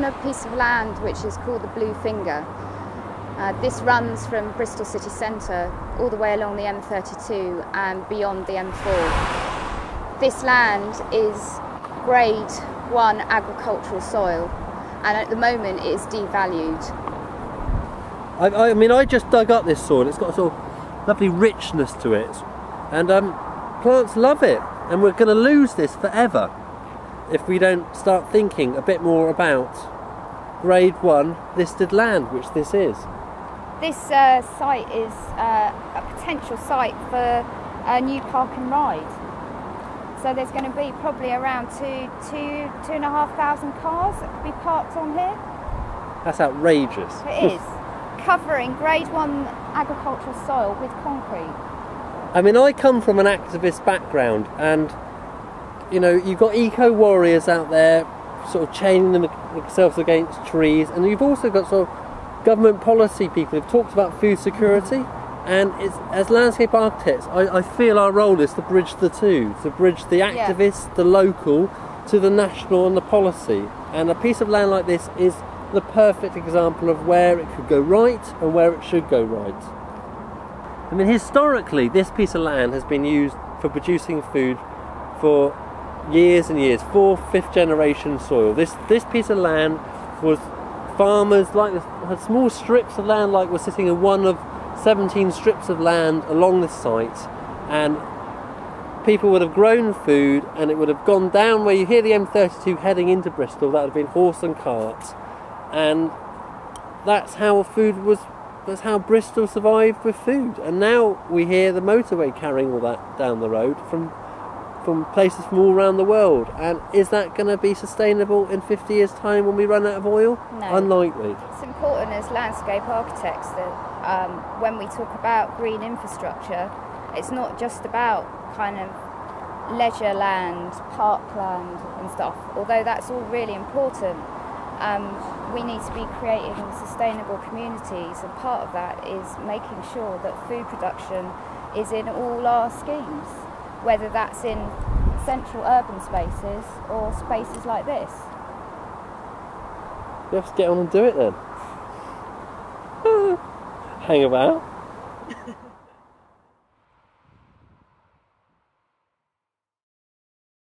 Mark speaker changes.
Speaker 1: on a piece of land which is called the Blue Finger. This runs from Bristol city centre all the way along the M32 and beyond the M4. This land is grade 1 agricultural soil, and at the moment it is devalued.
Speaker 2: I mean, I just dug up this soil. It's got a sort of lovely richness to it, and plants love it, and we're going to lose this forever if we don't start thinking a bit more about grade 1 listed land, which this is.
Speaker 1: This site is a potential site for a new park and ride. So there's going to be probably around 2,500 cars that could be parked on here.
Speaker 2: That's outrageous.
Speaker 1: It is. Covering grade 1 agricultural soil with concrete.
Speaker 2: I mean, I come from an activist background, and you know, you've got eco-warriors out there sort of chaining themselves against trees, and you've also got sort of government policy people who've talked about food security, and as landscape architects, I feel our role is to bridge the two, to bridge the activists, the local, to the national and the policy. And a piece of land like this is the perfect example of where it could go right and where it should go right. I mean, historically, this piece of land has been used for producing food for years and years, 4th, 5th generation soil. This piece of land was farmers had small strips of land, like we're sitting in one of 17 strips of land along this site, and people would have grown food, and it would have gone down where you hear the M32 heading into Bristol. That would have been horse and cart, and that's how Bristol survived with food. And now we hear the motorway carrying all that down the road from places from all around the world. And is that going to be sustainable in 50 years' time when we run out of oil?
Speaker 1: No.
Speaker 2: Unlikely.
Speaker 1: It's important as landscape architects that when we talk about green infrastructure, it's not just about kind of leisure land, parkland and stuff, although that's all really important. We need to be creating sustainable communities, and part of that is making sure that food production is in all our schemes, whether that's in central urban spaces or spaces like this.
Speaker 2: You have to get on and do it then. Hang about.